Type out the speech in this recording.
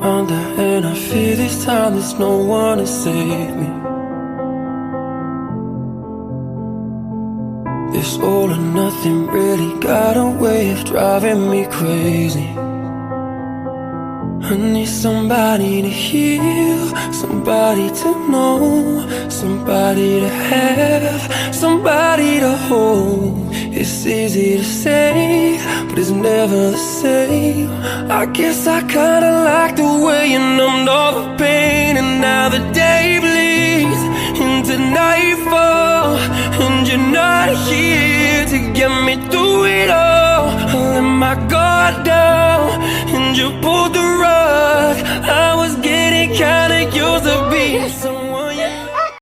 under, and I fear this time there's no one to save me. This all or nothing really got a way of driving me crazy. I need somebody to heal, somebody to know, somebody to have, somebody to hold. It's easy to say, but it's never the same. I guess I kinda like the way you numbed all the pain, and now the day bleeds into nightfall, and you're not here to get me through it all. I let my guard down, and you pulled the rug. I was getting kinda used to being